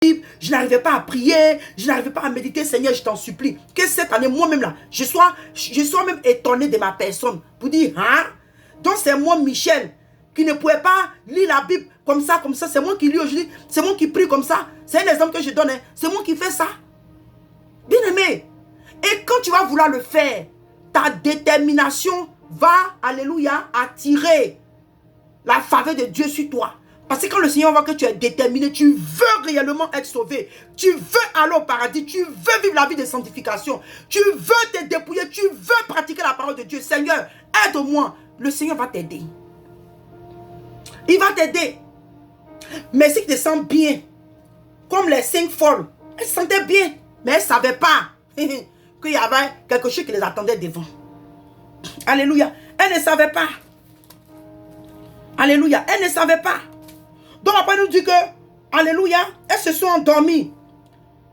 je n'arrivais pas à prier, je n'arrivais pas à méditer. Seigneur, je t'en supplie, que cette année, moi-même là, je sois même étonné de ma personne. Pour dire, hein? Donc c'est moi, Michel, qui ne pouvait pas lire la Bible comme ça. C'est moi qui lis aujourd'hui, c'est moi qui prie comme ça. C'est un exemple que je donne, hein. C'est moi qui fais ça. Bien aimé. Et quand tu vas vouloir le faire, ta détermination va, alléluia, attirer la faveur de Dieu sur toi. Parce que quand le Seigneur voit que tu es déterminé, tu veux réellement être sauvé, tu veux aller au paradis, tu veux vivre la vie de sanctification, tu veux te dépouiller, tu veux pratiquer la parole de Dieu. Seigneur, aide-moi. Le Seigneur va t'aider. Il va t'aider. Mais si tu te sens bien, comme les 5 folles, elles se sentaient bien, mais elles ne savaient pas qu'il y avait quelque chose qui les attendait devant. Alléluia. Elles ne savaient pas. Alléluia. Elles ne savaient pas. Donc après nous dit que, alléluia, elles se sont endormies.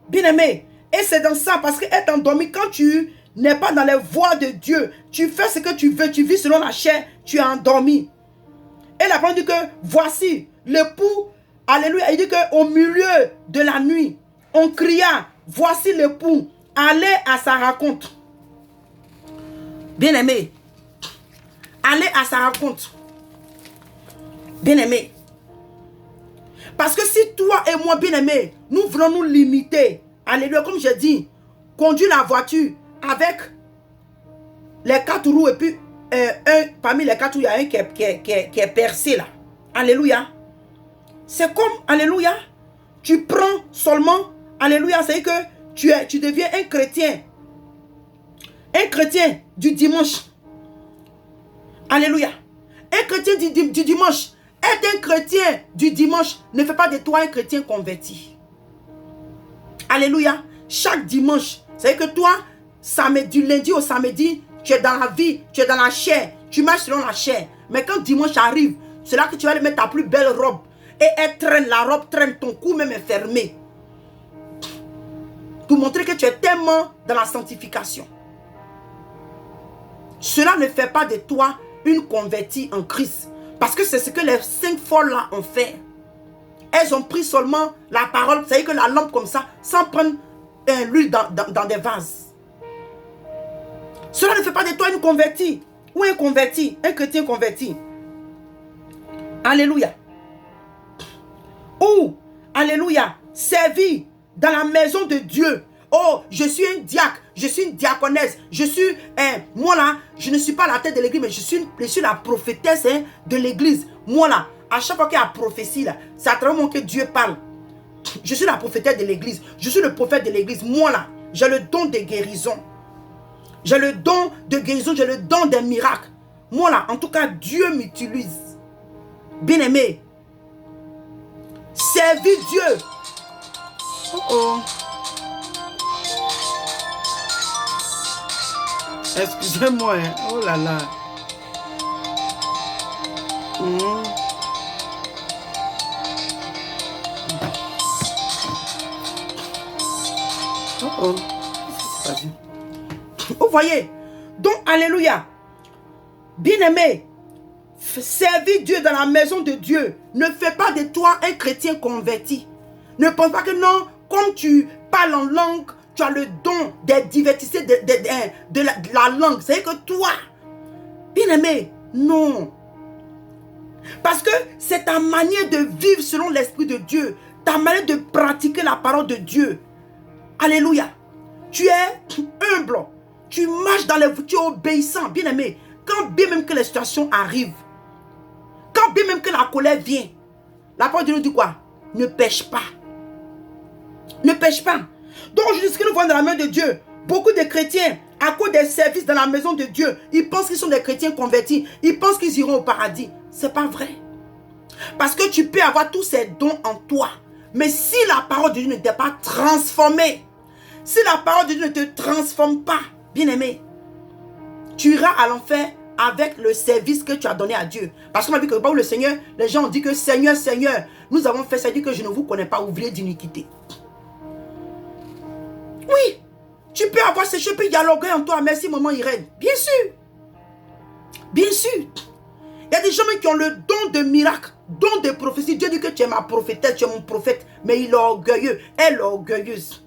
Bien aimé. Et c'est dans ça, parce qu'être endormi, quand tu n'es pas dans les voies de Dieu, tu fais ce que tu veux, tu vis selon la chair, tu es endormi. Et la parole dit que, voici, l'époux, alléluia, il dit qu'au milieu de la nuit, on cria, voici l'époux, allez à sa rencontre. Bien aimé. Allez à sa rencontre. Bien aimé. Parce que si toi et moi, bien aimé, nous voulons nous limiter, alléluia, comme je dis, conduire la voiture avec les 4 roues et puis parmi les 4 roues, il y a un qui est percé là. Alléluia. C'est comme, alléluia, tu prends seulement, alléluia, c'est que tu deviens un chrétien du dimanche. Alléluia. Un chrétien du dimanche. Être un chrétien du dimanche ne fait pas de toi un chrétien converti. Alléluia. Chaque dimanche, c'est que toi, du lundi au samedi, tu es dans la vie, tu es dans la chair, tu marches selon la chair. Mais quand dimanche arrive, c'est là que tu vas aller mettre ta plus belle robe. Et elle traîne, la robe traîne, ton cou même est fermé. Pour montrer que tu es tellement dans la sanctification. Cela ne fait pas de toi une convertie en Christ. Parce que c'est ce que les 5 folles là ont fait. Elles ont pris seulement la parole, c'est-à-dire que la lampe comme ça, sans prendre l'huile dans des vases. Cela ne fait pas de toi une convertie. Ou un converti, un chrétien converti. Alléluia. Ou, alléluia, servi dans la maison de Dieu. Oh, je suis un diacre, je suis une diaconesse, je suis, moi là, je ne suis pas la tête de l'église, mais je suis la prophétesse de l'église. Moi là, à chaque fois qu'il y a prophétie là, c'est à travers moi que Dieu parle. Je suis la prophétesse de l'église, je suis le prophète de l'église. Moi là, j'ai le don de guérison. J'ai le don de guérison, j'ai le don des miracles. Moi là, en tout cas, Dieu m'utilise. Bien aimé, servis Dieu. Oh oh. Excusez-moi, hein. Oh là là. Oh oh. Vous voyez? Donc, alléluia. Bien-aimé, servis Dieu dans la maison de Dieu. Ne fais pas de toi un chrétien converti. Ne pense pas que non, comme tu parles en langue, tu as le don des divertissements de la langue. C'est que toi, bien-aimé, non. Parce que c'est ta manière de vivre selon l'Esprit de Dieu. Ta manière de pratiquer la parole de Dieu. Alléluia. Tu es humble. Tu marches dans les voies, tu es obéissant, bien-aimé. Quand bien même que les situations arrivent, quand bien même que la colère vient, la parole de Dieu dit quoi? Ne pêche pas. Ne pêche pas. Donc aujourd'hui, ce que nous voyons dans la main de Dieu, beaucoup de chrétiens, à cause des services dans la maison de Dieu, ils pensent qu'ils sont des chrétiens convertis. Ils pensent qu'ils iront au paradis. Ce n'est pas vrai. Parce que tu peux avoir tous ces dons en toi. Mais si la parole de Dieu ne t'est pas transformée, si la parole de Dieu ne te transforme pas, bien-aimé, tu iras à l'enfer avec le service que tu as donné à Dieu. Parce qu'on a vu que où le Seigneur, les gens ont dit que Seigneur, Seigneur, nous avons fait ça, dit que je ne vous connais pas, ouvrier d'iniquité. Oui, tu peux avoir ces choses, puis dialoguer en toi. Merci, maman Irène. Bien sûr. Bien sûr. Il y a des gens qui ont le don de miracle. don de prophétie, Dieu dit que tu es ma prophétesse, tu es mon prophète, mais il est orgueilleux, elle est orgueilleuse.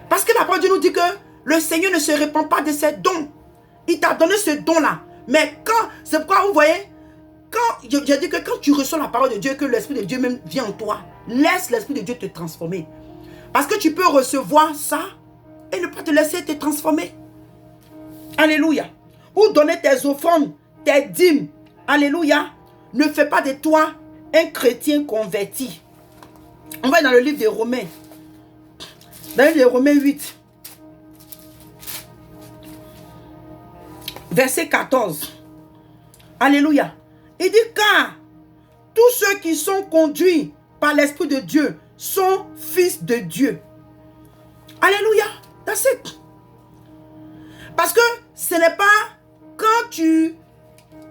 Parce que la parole de Dieu nous dit que le Seigneur ne se répand pas de ses dons. Il t'a donné ce don-là. Mais quand, c'est pourquoi vous voyez, quand je dis que quand tu reçois la parole de Dieu, que l'Esprit de Dieu même vient en toi, laisse l'Esprit de Dieu te transformer. Parce que tu peux recevoir ça et ne pas te laisser te transformer. Alléluia. Ou donner tes offrandes, tes dîmes. Alléluia. Ne fais pas de toi un chrétien converti. On va dans le livre des Romains. Dans le livre des Romains 8. Verset 14. Alléluia. Il dit car tous ceux qui sont conduits par l'Esprit de Dieu sont fils de Dieu. Alléluia. That's it. Parce que ce n'est pas quand tu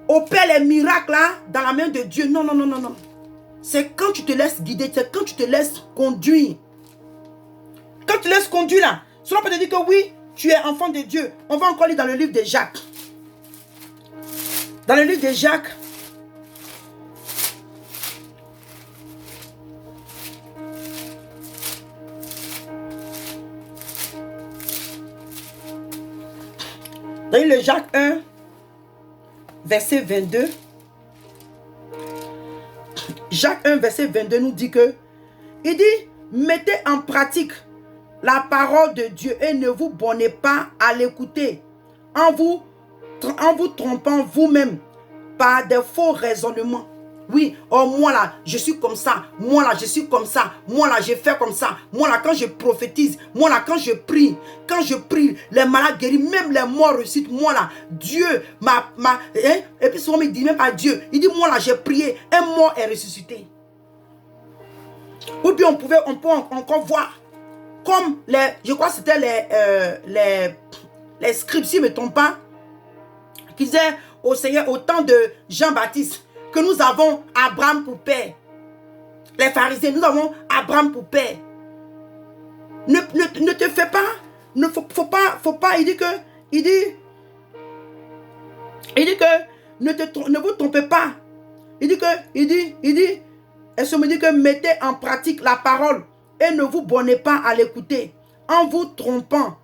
opères les miracles là dans la main de Dieu. Non, non, non, non, non. C'est quand tu te laisses guider, c'est quand tu te laisses conduire. Quand tu te laisses conduire là, cela peut te dire que oui, tu es enfant de Dieu. On va encore lire dans le livre de Jacques. Dans le livre de Jacques. Dans le livre de Jacques 1, verset 22. Jacques 1, verset 22 nous dit que, il dit, mettez en pratique la parole de Dieu et ne vous bornez pas à l'écouter en vous trompant vous-même par des faux raisonnements. Oui, oh moi là, je suis comme ça. Moi là, je suis comme ça. Moi là, je fais comme ça. Moi là, quand je prophétise. Moi là, quand je prie, les malades guéris, même les morts ressuscitent. Moi là, Dieu et puis souvent il dit même pas Dieu. Il dit moi là, j'ai prié, un mort est ressuscité. Ou bien on peut encore voir comme je crois que c'était les scribes, si je ne me trompe pas, qui disaient au Seigneur au temps de Jean-Baptiste que nous avons Abraham pour père. Les pharisiens, nous avons Abraham pour père. Ne te fais pas, faut pas, il dit que ne vous trompez pas. Il dit, elle se me dit que mettez en pratique la parole et ne vous bornez pas à l'écouter en vous trompant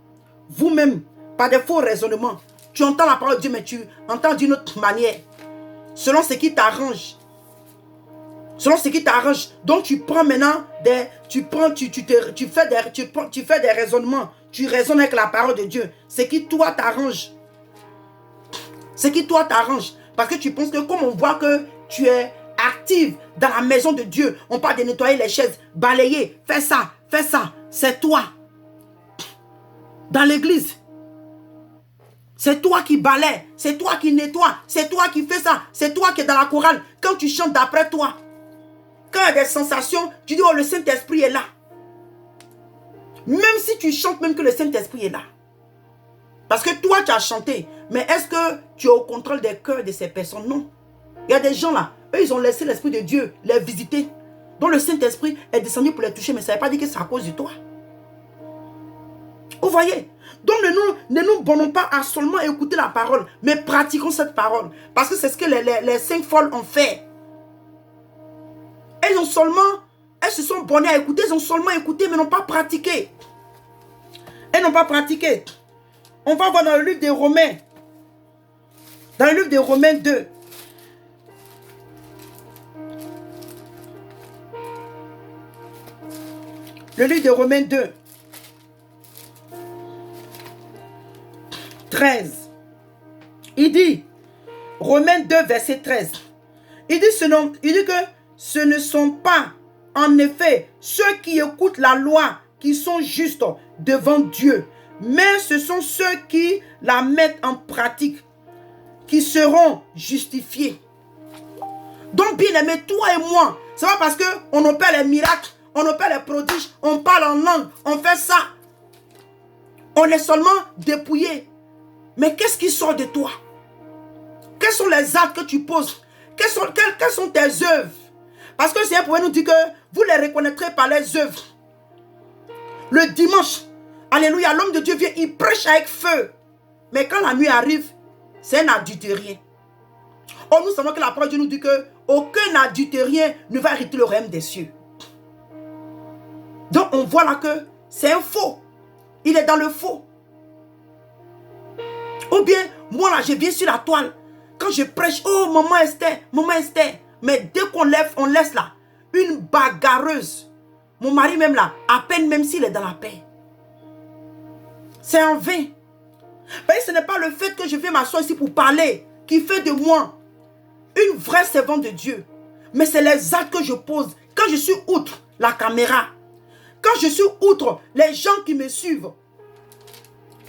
vous-même par des faux raisonnements. Tu entends la parole de Dieu, mais tu entends d'une autre manière. Selon ce qui t'arrange. Selon ce qui t'arrange. Donc tu prends maintenant tu fais des raisonnements. Tu raisonnes avec la parole de Dieu. Ce qui toi t'arrange. Ce qui toi t'arrange. Parce que tu penses que comme on voit que tu es active dans la maison de Dieu, on parle de nettoyer les chaises, balayer, fais ça. C'est toi. Dans l'église. C'est toi qui balaie, c'est toi qui nettoie, c'est toi qui fais ça, c'est toi qui es dans la chorale. Quand tu chantes d'après toi, quand il y a des sensations, tu dis oh le Saint-Esprit est là. Même si tu chantes, même que le Saint-Esprit est là. Parce que toi tu as chanté, mais est-ce que tu es au contrôle des cœurs de ces personnes? Non. Il y a des gens là, eux ils ont laissé l'Esprit de Dieu les visiter. Donc le Saint-Esprit est descendu pour les toucher, mais ça ne veut pas dire que c'est à cause de toi. Vous voyez? Donc ne nous bornons pas à seulement écouter la parole, mais pratiquons cette parole. Parce que c'est ce que les 5 folles ont fait. Elles se sont bornées à écouter, elles ont seulement écouté, mais n'ont pas pratiqué. Elles n'ont pas pratiqué. On va voir dans le livre des Romains. Dans le livre des Romains 2. Le livre des Romains 2. 13. Il dit, Romains 2, verset 13. Il dit que ce ne sont pas, en effet, ceux qui écoutent la loi qui sont justes devant Dieu, mais ce sont ceux qui la mettent en pratique, qui seront justifiés. Donc, bien aimé, toi et moi, c'est pas parce qu'on opère les miracles, on opère les prodiges, on parle en langue, on fait ça. On est seulement dépouillé. Mais qu'est-ce qui sort de toi? Quels sont les actes que tu poses? Quelles sont tes œuvres? Parce que le Seigneur pouvait nous dire que vous les reconnaîtrez par les œuvres. Le dimanche, alléluia, l'homme de Dieu vient, il prêche avec feu. Mais quand la nuit arrive, c'est un adultérien. Oh, nous savons que la parole de Dieu nous dit que aucun adultérien ne va hériter le royaume des cieux. Donc on voit là que c'est un faux. Il est dans le faux. Ou bien, moi là, je viens sur la toile. Quand je prêche, oh maman Esther, maman Esther. Mais dès qu'on lève, on laisse là, une bagarreuse. Mon mari même là, à peine même s'il est dans la paix. C'est en vain. Mais ce n'est pas le fait que je viens m'asseoir ici pour parler qui fait de moi une vraie servante de Dieu. Mais c'est les actes que je pose quand je suis outre la caméra. Quand je suis outre les gens qui me suivent.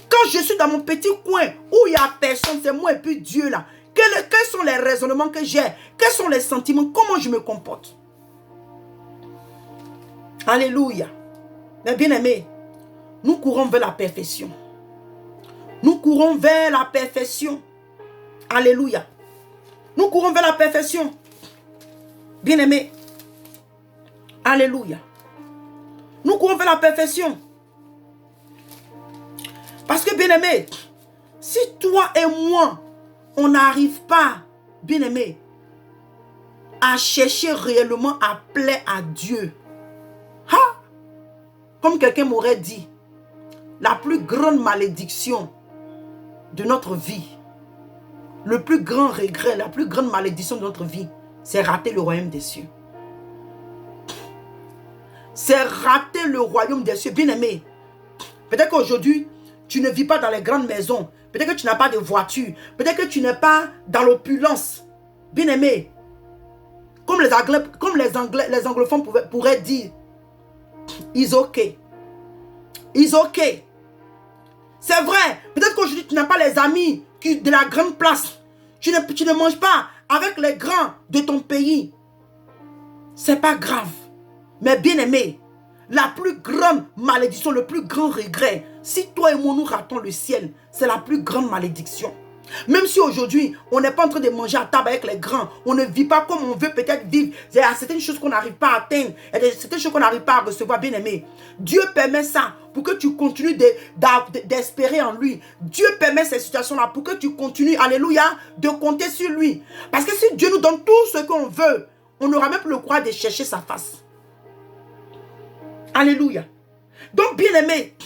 Quand je suis dans mon petit coin où il n'y a personne, c'est moi et puis Dieu là. Quels sont les raisonnements que j'ai? Quels sont les sentiments? Comment je me comporte? Alléluia. Mais bien aimés, nous courons vers la perfection. Nous courons vers la perfection. Alléluia. Nous courons vers la perfection. Bien aimés. Alléluia. Nous courons vers la perfection. Parce que bien aimé, si toi et moi, on n'arrive pas, bien aimé, à chercher réellement à plaire à Dieu. Ha! Comme quelqu'un m'aurait dit, la plus grande malédiction de notre vie, le plus grand regret, la plus grande malédiction de notre vie, c'est rater le royaume des cieux. C'est rater le royaume des cieux. Bien aimé, peut-être qu'aujourd'hui, tu ne vis pas dans les grandes maisons. Peut-être que tu n'as pas de voiture. Peut-être que tu n'es pas dans l'opulence. Bien aimé, comme les anglophones pourraient dire, it's okay. It's okay. C'est vrai. Peut-être qu'aujourd'hui, tu n'as pas les amis de la grande place. Tu ne manges pas avec les grands de ton pays. C'est pas grave. Mais bien aimé, la plus grande malédiction, le plus grand regret, si toi et moi nous ratons le ciel, c'est la plus grande malédiction. Même si aujourd'hui, on n'est pas en train de manger à table avec les grands, on ne vit pas comme on veut peut-être vivre. Il y a certaines choses qu'on n'arrive pas à atteindre, il y a certaines choses qu'on n'arrive pas à recevoir, bien aimé. Dieu permet ça pour que tu continues d'espérer en lui. Dieu permet ces situations-là pour que tu continues, alléluia, de compter sur lui. Parce que si Dieu nous donne tout ce qu'on veut, on n'aura même plus le courage de chercher sa face. Alléluia. Donc, bien aimé,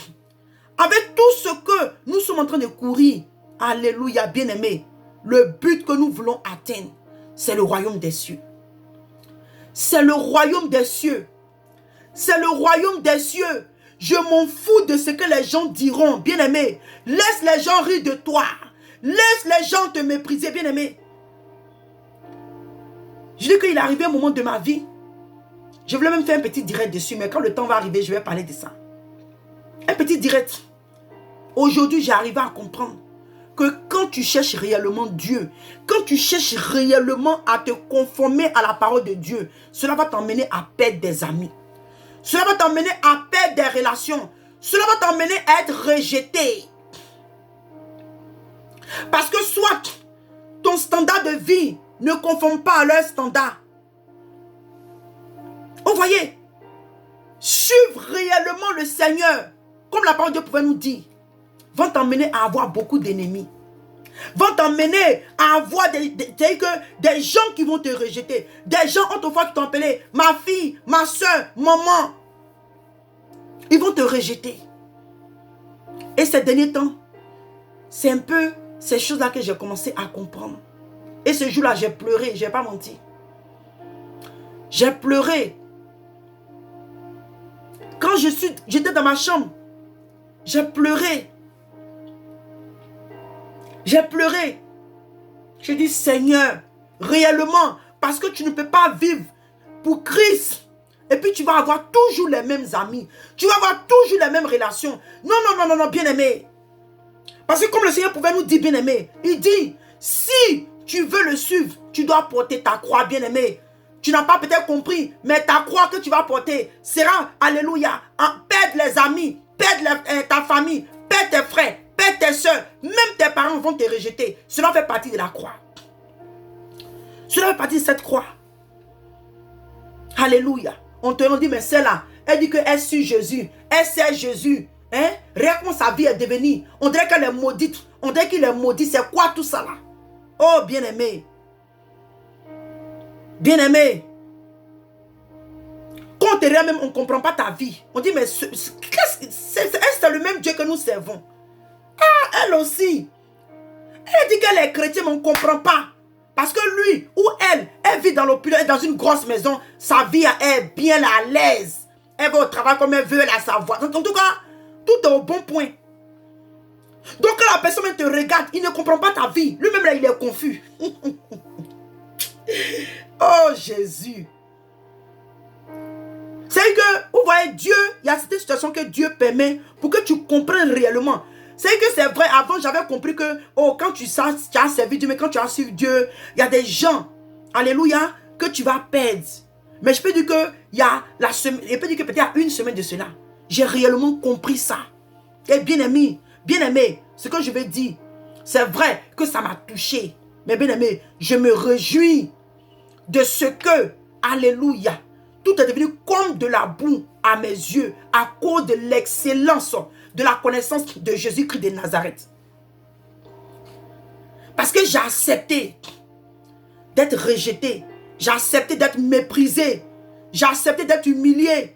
avec tout ce que nous sommes en train de courir, alléluia, bien aimé, le but que nous voulons atteindre, c'est le royaume des cieux. C'est le royaume des cieux. C'est le royaume des cieux. Je m'en fous de ce que les gens diront, bien aimé. Laisse les gens rire de toi. Laisse les gens te mépriser, bien aimé. Je dis qu'il est arrivé un moment de ma vie. Je voulais même faire un petit direct dessus, mais quand le temps va arriver, je vais parler de ça. Un petit direct. Aujourd'hui, j'ai arrivé à comprendre que quand tu cherches réellement Dieu, quand tu cherches réellement à te conformer à la parole de Dieu, cela va t'emmener à perdre des amis. Cela va t'emmener à perdre des relations. Cela va t'emmener à être rejeté. Parce que soit ton standard de vie ne conforme pas à leur standard. Vous voyez, suivre réellement le Seigneur, comme la parole de Dieu pouvait nous dire, vont t'emmener à avoir beaucoup d'ennemis. Vont t'emmener à avoir des gens qui vont te rejeter. Des gens autrefois qui t'ont appelé ma fille, ma soeur, maman. Ils vont te rejeter. Et ces derniers temps, c'est un peu ces choses-là que j'ai commencé à comprendre. Et ce jour-là, j'ai pleuré, je n'ai pas menti. J'ai pleuré. Quand j'étais dans ma chambre, j'ai pleuré. J'ai pleuré. J'ai dit, Seigneur, réellement, parce que tu ne peux pas vivre pour Christ. Et puis tu vas avoir toujours les mêmes amis. Tu vas avoir toujours les mêmes relations. Non, bien aimé. Parce que comme le Seigneur pouvait nous dire, bien aimé, il dit, si tu veux le suivre, tu dois porter ta croix, bien aimé. Tu n'as pas peut-être compris, mais ta croix que tu vas porter sera, alléluia, perdre les amis, perdre ta famille, perdre tes frères, perdre tes soeurs, même tes parents vont te rejeter. Cela fait partie de la croix. Cela fait partie de cette croix. Alléluia. On te dit, mais celle-là, elle dit qu'elle suit Jésus, elle sait Jésus. Hein? Rien comment sa vie est devenue. On dirait qu'elle est maudite. On dirait qu'il est maudit. C'est quoi tout ça là? Oh bien-aimé. Bien-aimé, quand on te regarde même, on ne comprend pas ta vie. On dit, mais c'est le même Dieu que nous servons. Ah, elle aussi. Elle dit qu'elle est chrétienne, mais on ne comprend pas. Parce que lui ou elle vit dans l'opulence, dans une grosse maison. Sa vie est bien à l'aise. Elle va au travail comme elle veut, elle a sa voix. Donc, en tout cas, tout est au bon point. Donc quand la personne te regarde, il ne comprend pas ta vie. Lui-même là, il est confus. Oh Jésus. C'est que, vous voyez, Dieu, il y a cette situation que Dieu permet pour que tu comprennes réellement. C'est que c'est vrai, avant j'avais compris que, oh, quand tu as servi Dieu, mais quand tu as suivi Dieu, il y a des gens, alléluia, que tu vas perdre. Mais je peux dire que, je peux dire que peut-être il y a une semaine de cela, j'ai réellement compris ça. Et bien aimé, ce que je vais dire, c'est vrai que ça m'a touché. Mais bien aimé, je me réjouis de ce que, alléluia, tout est devenu comme de la boue à mes yeux à cause de l'excellence de la connaissance de Jésus-Christ de Nazareth. Parce que j'ai accepté d'être rejeté. J'ai accepté d'être méprisé. J'ai accepté d'être humilié.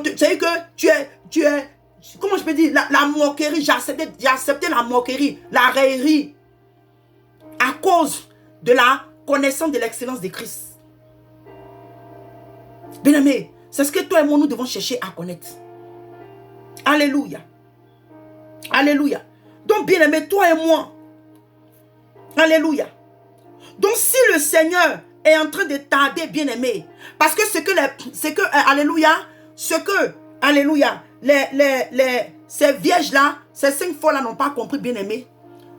Tu sais que tu es, comment je peux dire, la moquerie. J'ai accepté la moquerie, la raillerie. À cause de la connaissance de l'excellence de Christ. Bien-aimé, c'est ce que toi et moi nous devons chercher à connaître. Alléluia. Alléluia. Donc, bien-aimé, toi et moi. Alléluia. Donc, si le Seigneur est en train de tarder, bien-aimé, parce que alléluia, ces vierges-là, ces 5 fois-là n'ont pas compris, bien-aimé.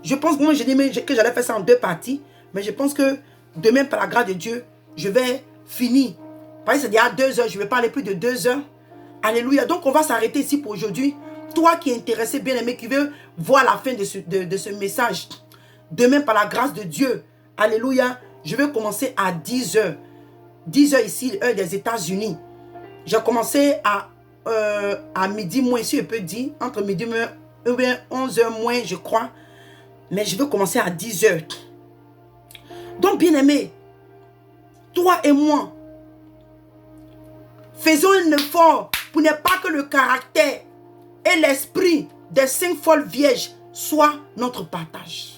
Je pense, moi, j'ai dit que j'allais faire ça en 2 parties, mais je pense que demain, par la grâce de Dieu, je vais finir. Parce que c'est déjà 2 heures, je ne vais pas aller plus de 2 heures. Alléluia. Donc, on va s'arrêter ici pour aujourd'hui. Toi qui es intéressé, bien-aimé, qui veux voir la fin de ce message, demain, par la grâce de Dieu, alléluia, je vais commencer à 10 heures. 10 heures ici, heure des États-Unis. J'ai commencé à midi moins, si je peux dire, entre midi et 11 heures moins, je crois. Mais je vais commencer à 10 heures. Donc, bien-aimé, toi et moi, faisons un effort pour ne pas que le caractère et l'esprit des 5 folles vierges soient notre partage.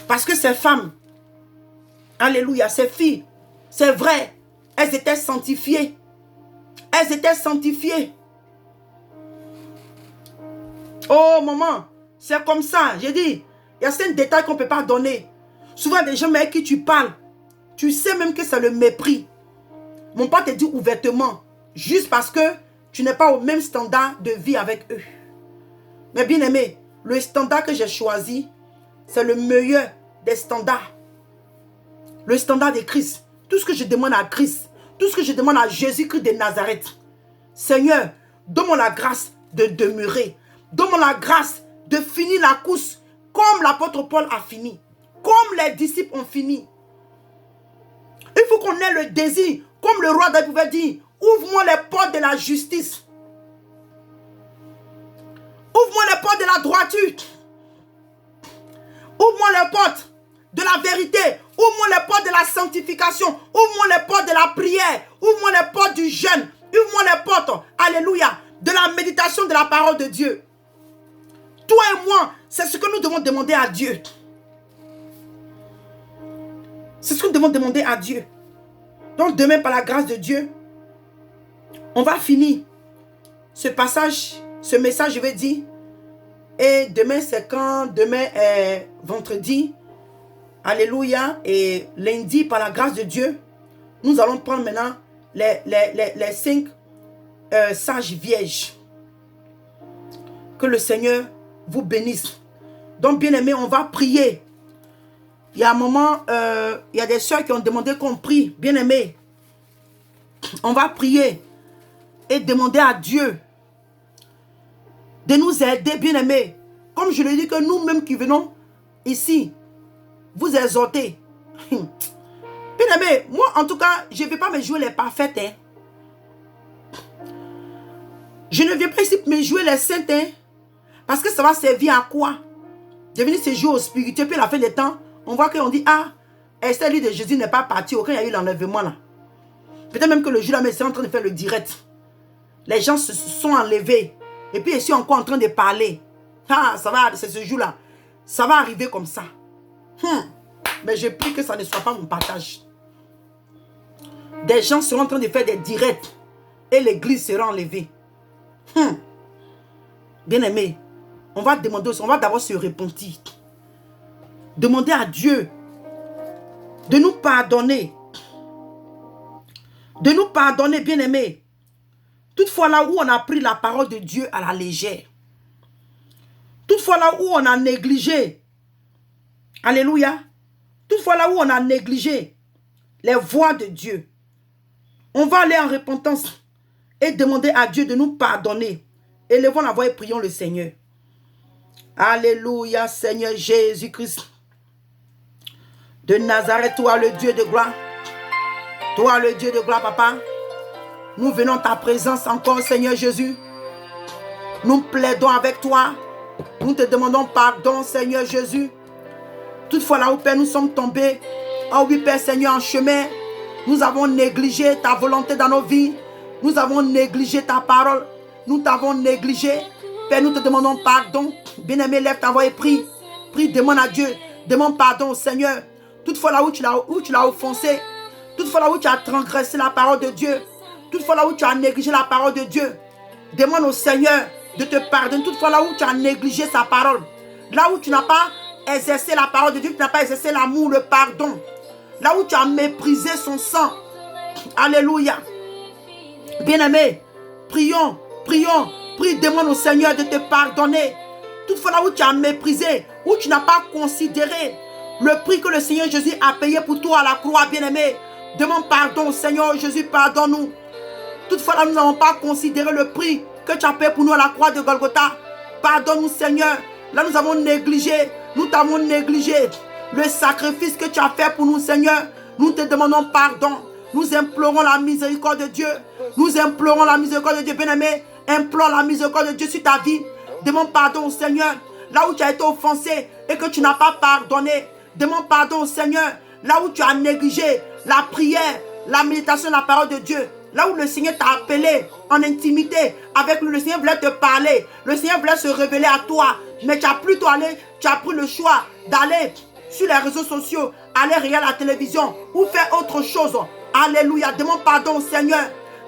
Parce que ces femmes, alléluia, ces filles, c'est vrai, elles étaient sanctifiées. Elles étaient sanctifiées. Oh, maman, c'est comme ça. J'ai dit, il y a certains détails qu'on ne peut pas donner. Souvent, des gens avec qui tu parles, tu sais même que c'est le mépris. Mon père te dit ouvertement, juste parce que tu n'es pas au même standard de vie avec eux. Mais bien aimé, le standard que j'ai choisi, c'est le meilleur des standards. Le standard de Christ. Tout ce que je demande à Christ, tout ce que je demande à Jésus-Christ de Nazareth. Seigneur, donne-moi la grâce de demeurer. Donne-moi la grâce de finir la course comme l'apôtre Paul a fini. Comme les disciples ont fini. Il faut qu'on ait le désir, comme le roi David pouvait dire, ouvre-moi les portes de la justice. Ouvre-moi les portes de la droiture. Ouvre-moi les portes de la vérité. Ouvre-moi les portes de la sanctification. Ouvre-moi les portes de la prière. Ouvre-moi les portes du jeûne. Ouvre-moi les portes, alléluia, de la méditation de la parole de Dieu. Toi et moi, c'est ce que nous devons demander à Dieu. C'est ce que nous devons demander à Dieu. Donc demain, par la grâce de Dieu, on va finir ce passage, ce message, je vais dire. Et demain, c'est quand? Demain est vendredi. Alléluia. Et lundi, par la grâce de Dieu, nous allons prendre maintenant les 5 sages vierges. Que le Seigneur vous bénisse. Donc, bien aimé, on va prier. Il y a un moment, il y a des soeurs qui ont demandé qu'on prie. Bien aimé, on va prier et demander à Dieu de nous aider, bien aimé. Comme je le dis, que nous-mêmes qui venons ici, vous exhorter. Bien aimé, moi en tout cas, je ne vais pas me jouer les parfaites. Hein. Je ne viens pas ici me jouer les saintes. Hein, parce que ça va servir à quoi? De venir se jouer au spirituel, puis à la fin des temps, on voit qu'on dit, ah, Esther dit de Jésus n'est pas parti, aucun il y a eu l'enlèvement là. Peut-être même que le jour là, mais c'est en train de faire le direct. Les gens se sont enlevés. Et puis ils sont encore en train de parler. Ah, ça va, c'est ce jour-là. Ça va arriver comme ça. Mais je prie que ça ne soit pas mon partage. Des gens seront en train de faire des directs. Et l'église sera enlevée. Bien-aimé, on va demander, on va d'abord se repentir. Demander à Dieu de nous pardonner. De nous pardonner, bien-aimé. Toutefois, là où on a pris la parole de Dieu à la légère. Toutefois, là où on a négligé. Alléluia. Toutefois, là où on a négligé les voies de Dieu. On va aller en repentance et demander à Dieu de nous pardonner. Élevons la voix et prions le Seigneur. Alléluia, Seigneur Jésus-Christ. De Nazareth, toi le Dieu de gloire. Toi le Dieu de gloire, papa. Nous venons ta présence encore, Seigneur Jésus. Nous plaidons avec toi. Nous te demandons pardon, Seigneur Jésus. Toutefois, là où, Père, nous sommes tombés. Oh oui, Père, Seigneur, en chemin. Nous avons négligé ta volonté dans nos vies. Nous avons négligé ta parole. Nous t'avons négligé. Père, nous te demandons pardon. Bien-aimé, lève ta voix et prie. Prie, demande à Dieu. Demande pardon au Seigneur. Toutefois, là où tu l'as offensé. Toutefois, là où tu as transgressé la parole de Dieu. Toutefois, là où tu as négligé la parole de Dieu. Demande au Seigneur de te pardonner. Toutefois, là où tu as négligé sa parole. Là où tu n'as pas exercé la parole de Dieu. Tu n'as pas exercé l'amour, le pardon. Là où tu as méprisé son sang. Alléluia. Bien-aimé, prions, prions. Prie, demande au Seigneur de te pardonner. Toutefois, là où tu as méprisé, où tu n'as pas considéré le prix que le Seigneur Jésus a payé pour toi à la croix, bien-aimé. Demande pardon au Seigneur Jésus, pardonne-nous. Toutefois, là, nous n'avons pas considéré le prix que tu as payé pour nous à la croix de Golgotha. Pardonne-nous, Seigneur. Là, nous avons négligé, nous t'avons négligé le sacrifice que tu as fait pour nous, Seigneur. Nous te demandons pardon. Nous implorons la miséricorde de Dieu. Nous implorons la miséricorde de Dieu, bien-aimé. Implore la miséricorde de Dieu sur ta vie. Demande pardon au Seigneur. Là où tu as été offensé et que tu n'as pas pardonné. Demande pardon au Seigneur. Là où tu as négligé la prière, la méditation de la parole de Dieu. Là où le Seigneur t'a appelé en intimité avec lui. Le Seigneur voulait te parler. Le Seigneur voulait se révéler à toi. Mais tu as plutôt allé, tu as pris le choix d'aller sur les réseaux sociaux, aller regarder la télévision ou faire autre chose. Alléluia. Demande pardon au Seigneur.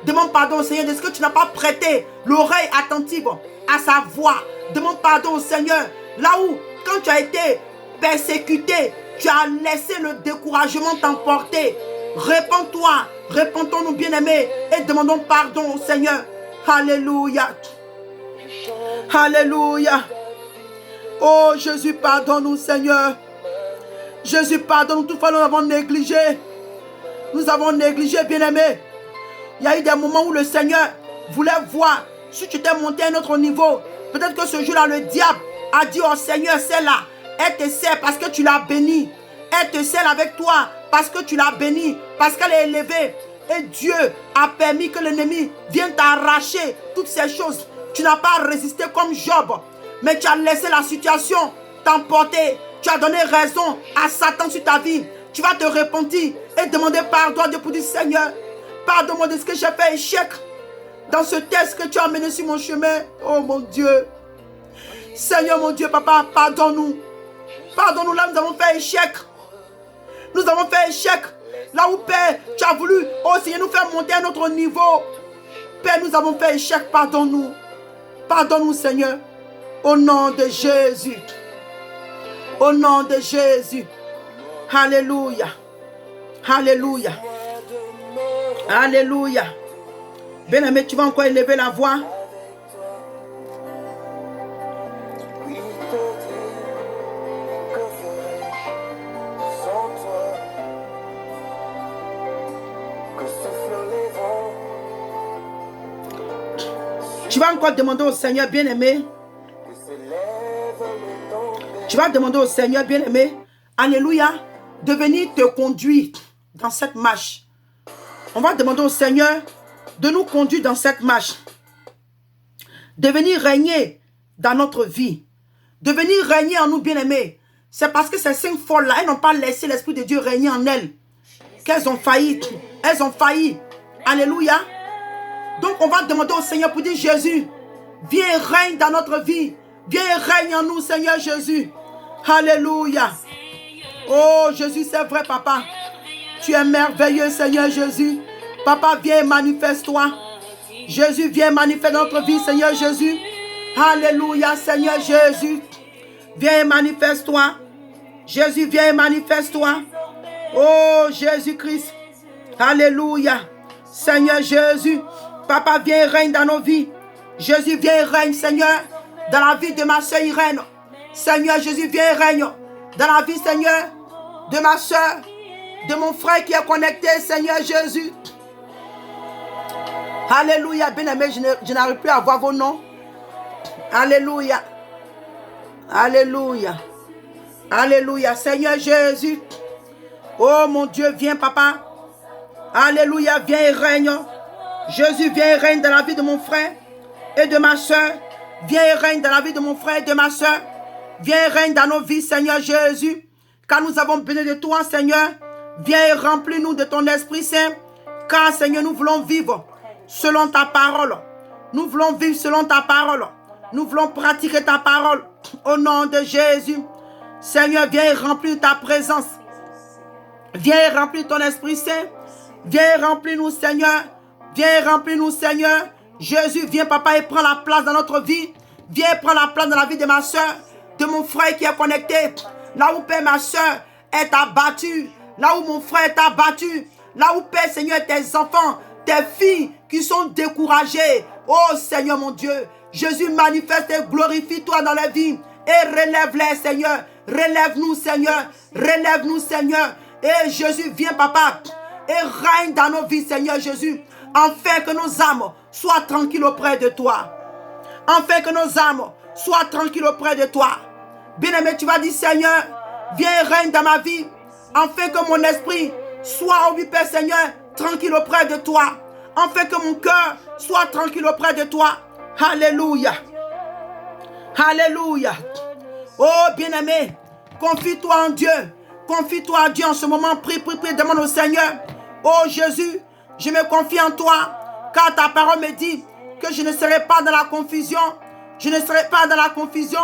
Demande pardon au Seigneur de ce que tu n'as pas prêté l'oreille attentive à sa voix. Demande pardon au Seigneur. Là où, quand tu as été persécuté, tu as laissé le découragement t'emporter. Répands-toi, repentons-nous bien-aimés et demandons pardon au Seigneur. Alléluia. Alléluia. Oh Jésus, pardonne-nous, Seigneur. Jésus, pardonne-nous. Toutefois, nous avons négligé. Nous avons négligé, bien-aimés. Il y a eu des moments où le Seigneur voulait voir si tu t'es monté à un autre niveau. Peut-être que ce jour-là, le diable a dit, oh Seigneur, celle-là, elle te sert parce que tu l'as bénie. Elle te sert avec toi parce que tu l'as bénie, parce qu'elle est élevée. Et Dieu a permis que l'ennemi vienne t'arracher toutes ces choses. Tu n'as pas résisté comme Job, mais tu as laissé la situation t'emporter. Tu as donné raison à Satan sur ta vie. Tu vas te repentir et demander pardon à Dieu pour dire, Seigneur, pardonne-moi de ce que j'ai fait échec dans ce test que tu as mené sur mon chemin. Oh mon Dieu. Seigneur mon Dieu, papa, pardonne-nous. Pardonne-nous, là nous avons fait échec. Nous avons fait échec. Là où, Père, tu as voulu, oh Seigneur, nous faire monter à notre niveau. Père, nous avons fait échec. Pardonne-nous. Pardonne-nous, Seigneur. Au nom de Jésus. Au nom de Jésus. Alléluia. Alléluia. Alléluia. Bien-aimé, tu vas encore élever la voix. Tu vas encore demander au Seigneur bien-aimé. Tu vas demander au Seigneur bien-aimé. Alléluia. De venir te conduire dans cette marche. On va demander au Seigneur de nous conduire dans cette marche. De venir régner dans notre vie. De venir régner en nous bien-aimés. C'est parce que ces 5 folles-là, elles n'ont pas laissé l'Esprit de Dieu régner en elles, qu'elles ont failli. Elles ont failli. Alléluia. Donc on va demander au Seigneur pour dire, Jésus, viens et règne dans notre vie. Viens et règne en nous, Seigneur Jésus. Alléluia. Oh Jésus, c'est vrai, papa. Tu es merveilleux, Seigneur Jésus. Papa, viens et manifeste-toi. Jésus, viens et manifeste notre vie, Seigneur Jésus. Alléluia, Seigneur Jésus. Viens et manifeste-toi. Jésus, viens et manifeste-toi. Oh Jésus-Christ. Alléluia. Seigneur Jésus. Papa, viens et règne dans nos vies. Jésus, viens et règne, Seigneur, dans la vie de ma soeur Irène. Seigneur Jésus, viens et règne dans la vie, Seigneur, de ma soeur, de mon frère qui est connecté, Seigneur Jésus. Alléluia, bien-aimé, je n'arrive plus à voir vos noms. Alléluia. Alléluia. Alléluia, Seigneur Jésus. Oh mon Dieu, viens, papa. Alléluia, viens et règne. Jésus, viens et règne dans la vie de mon frère et de ma soeur. Viens et règne dans la vie de mon frère et de ma soeur. Viens et règne dans nos vies, Seigneur Jésus. Car nous avons besoin de toi, Seigneur. Viens et remplis-nous de ton Esprit Saint. Car, Seigneur, nous voulons vivre selon ta parole. Nous voulons vivre selon ta parole. Nous voulons pratiquer ta parole. Au nom de Jésus. Seigneur, viens et remplis ta présence. Viens et remplis ton Esprit Saint. Viens et remplis-nous, Seigneur. Viens et remplis-nous, Seigneur. Jésus, viens, papa, et prends la place dans notre vie. Viens et prends la place dans la vie de ma soeur, de mon frère qui est connecté. Là où, Père, ma soeur est abattue. Là où mon frère est abattu. Là où, Père, Seigneur, tes enfants, tes filles qui sont découragées. Oh, Seigneur, mon Dieu. Jésus, manifeste et glorifie-toi dans la vie. Et relève-les, Seigneur. Relève-nous, Seigneur. Relève-nous, Seigneur. Et Jésus, viens, papa, et règne dans nos vies, Seigneur Jésus. Afin que nos âmes soient tranquilles auprès de toi. Afin que nos âmes soient tranquilles auprès de toi. Bien-aimé, tu vas dire, Seigneur, viens et règne dans ma vie. Afin que mon esprit soit, oh oui, Père Seigneur, tranquille auprès de toi. Afin que mon cœur soit tranquille auprès de toi. Alléluia. Alléluia. Oh, bien-aimé, confie-toi en Dieu. Confie-toi à Dieu en ce moment. Prie, prie, prie, demande au Seigneur. Oh Jésus, je me confie en toi. Car ta parole me dit que je ne serai pas dans la confusion. Je ne serai pas dans la confusion.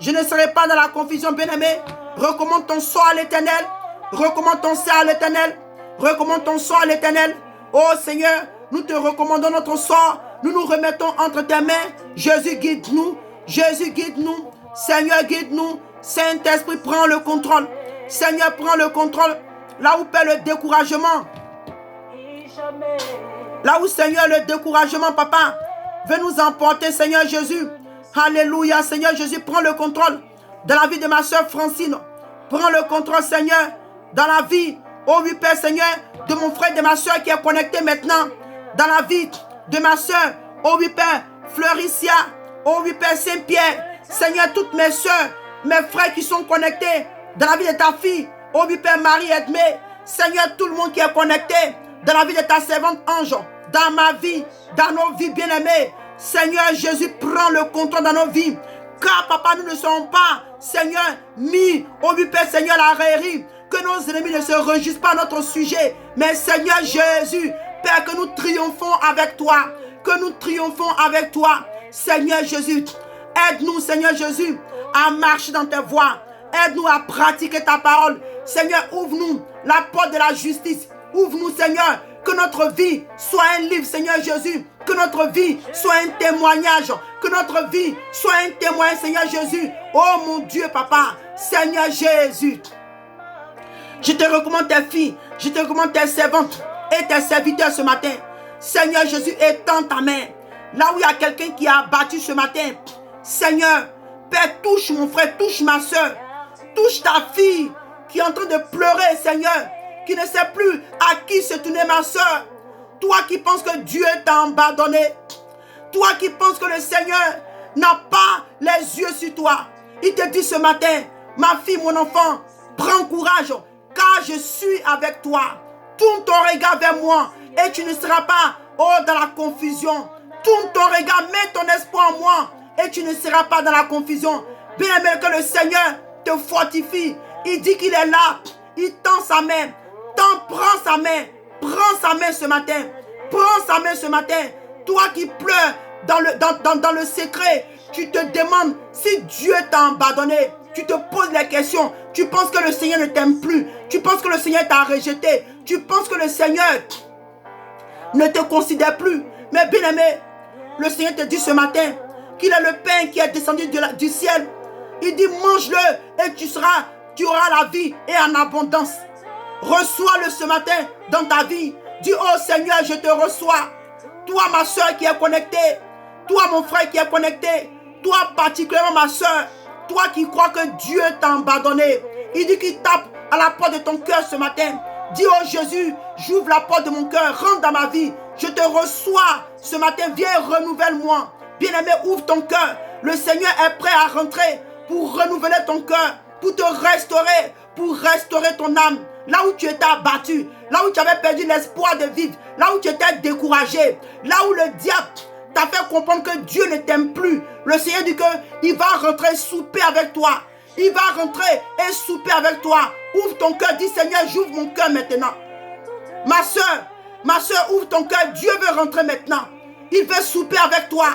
Je ne serai pas dans la confusion, bien-aimé. Recommande ton sort à l'Éternel. Recommande ton sort à l'Éternel. Recommande ton sort à l'Éternel. Oh Seigneur, nous te recommandons notre sort. Nous nous remettons entre tes mains. Jésus, guide-nous. Jésus, guide-nous. Seigneur, guide-nous. Saint-Esprit, prends le contrôle. Seigneur, prends le contrôle. Là où perd le découragement. Là où, Seigneur, le découragement, papa, veut nous emporter, Seigneur Jésus. Alléluia, Seigneur Jésus, prends le contrôle dans la vie de ma soeur Francine. Prends le contrôle, Seigneur, dans la vie, oh oui, Père, Seigneur, de mon frère et de ma soeur qui est connecté maintenant. Dans la vie de ma soeur, oh oui, Père, Fleuricia, oh oui, Père Saint-Pierre. Seigneur, toutes mes soeurs, mes frères qui sont connectés dans la vie de ta fille, oh oui, Père Marie-Edmé. Seigneur, tout le monde qui est connecté dans la vie de ta servante Ange, dans ma vie, dans nos vies bien-aimées. Seigneur Jésus, prends le contrôle dans nos vies. Car, papa, nous ne sommes pas, Seigneur, mis au but, Père, Seigneur, la raillerie. Que nos ennemis ne se réjouissent pas à notre sujet. Mais, Seigneur Jésus, Père, que nous triomphons avec toi. Que nous triomphons avec toi. Seigneur Jésus, aide-nous, Seigneur Jésus, à marcher dans tes voies. Aide-nous à pratiquer ta parole. Seigneur, ouvre-nous la porte de la justice. Ouvre-nous, Seigneur, que notre vie soit un livre, Seigneur Jésus. Que notre vie soit un témoignage. Que notre vie soit un témoignage, Seigneur Jésus. Oh mon Dieu, papa. Seigneur Jésus. Je te recommande tes filles. Je te recommande tes servantes et tes serviteurs ce matin. Seigneur Jésus, étends ta main. Là où il y a quelqu'un qui a abattu ce matin. Seigneur, Père, touche mon frère, touche ma soeur. Touche ta fille qui est en train de pleurer, Seigneur. Qui ne sait plus à qui se tourner, ma soeur. Toi qui penses que Dieu t'a abandonné. Toi qui penses que le Seigneur n'a pas les yeux sur toi. Il te dit ce matin, ma fille, mon enfant, prends courage, car je suis avec toi. Tourne ton regard vers moi et tu ne seras pas dans la confusion. Tourne ton regard, mets ton espoir en moi et tu ne seras pas dans la confusion. Bien aimé, que le Seigneur te fortifie. Il dit qu'il est là. Il tend sa main. Prends sa main. Prends sa main ce matin. Prends sa main ce matin. Toi qui pleures dans le secret, tu te demandes si Dieu t'a abandonné. Tu te poses la question. Tu penses que le Seigneur ne t'aime plus. Tu penses que le Seigneur t'a rejeté. Tu penses que le Seigneur ne te considère plus. Mais bien aimé, le Seigneur te dit ce matin qu'il a le pain qui est descendu du ciel. Il dit mange-le et tu auras la vie et en abondance. Reçois-le ce matin dans ta vie. Dis oh Seigneur, je te reçois. Toi ma soeur qui est connectée. Toi mon frère qui est connecté. Toi particulièrement ma soeur. Toi qui crois que Dieu t'a abandonné. Il dit qu'il tape à la porte de ton cœur ce matin. Dis oh Jésus, j'ouvre la porte de mon cœur. Rentre dans ma vie. Je te reçois ce matin. Viens, renouvelle-moi. Bien-aimé, ouvre ton cœur. Le Seigneur est prêt à rentrer pour renouveler ton cœur, pour te restaurer ton âme. Là où tu étais abattu, là où tu avais perdu l'espoir de vivre, là où tu étais découragé, là où le diable t'a fait comprendre que Dieu ne t'aime plus. Le Seigneur dit qu'il va rentrer souper avec toi. Il va rentrer et souper avec toi. Ouvre ton cœur, dis Seigneur, j'ouvre mon cœur maintenant. Ma soeur, ouvre ton cœur. Dieu veut rentrer maintenant. Il veut souper avec toi.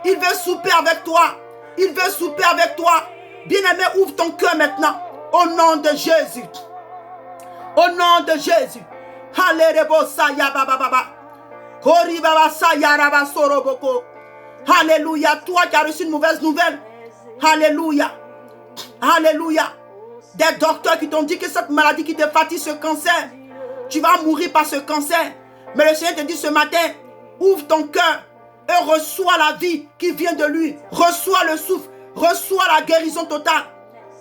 Il veut souper avec toi. Il veut souper avec toi. Bien-aimé, ouvre ton cœur maintenant. Au nom de Jésus. Au nom de Jésus. Alléluia. Toi qui as reçu une mauvaise nouvelle. Alléluia. Alléluia. Des docteurs qui t'ont dit que cette maladie qui te fatigue, ce cancer, tu vas mourir par ce cancer. Mais le Seigneur te dit ce matin, ouvre ton cœur et reçois la vie qui vient de lui. Reçois le souffle. Reçois la guérison totale.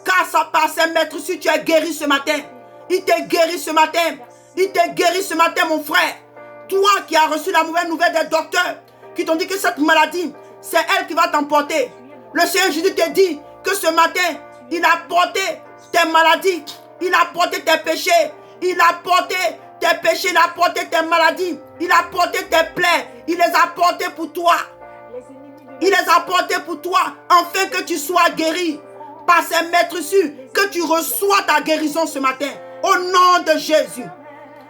Car par ses maîtres, si tu es guéri ce matin. Il t'est guéri ce matin. Il t'est guéri ce matin, mon frère. Toi qui as reçu la mauvaise nouvelle des docteurs qui t'ont dit que cette maladie, c'est elle qui va t'emporter. Le Seigneur Jésus te dit que ce matin, il a porté tes maladies. Il a porté tes péchés. Il a porté tes péchés. Il a porté tes maladies. Il a porté tes plaies. Il les a portés pour toi. Il les a portés pour toi, afin que tu sois guéri par ses maîtres sûrs, que tu reçois ta guérison ce matin. Au nom de Jésus.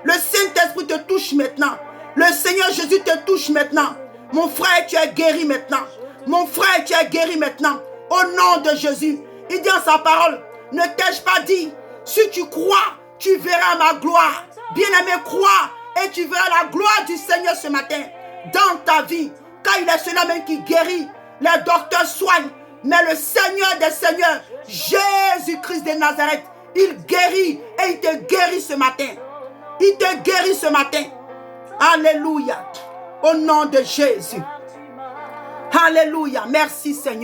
Le Saint-Esprit te touche maintenant. Le Seigneur Jésus te touche maintenant. Mon frère, tu es guéri maintenant. Mon frère, tu es guéri maintenant. Au nom de Jésus. Il dit en sa parole, ne t'ai-je pas dit, si tu crois, tu verras ma gloire. Bien-aimé, crois et tu verras la gloire du Seigneur ce matin dans ta vie. Car il est celui-là même qui guérit. Les docteurs soignent. Mais le Seigneur des Seigneurs, Jésus-Christ de Nazareth, il guérit et il te guérit ce matin. Il te guérit ce matin. Alléluia. Au nom de Jésus. Alléluia. Merci Seigneur.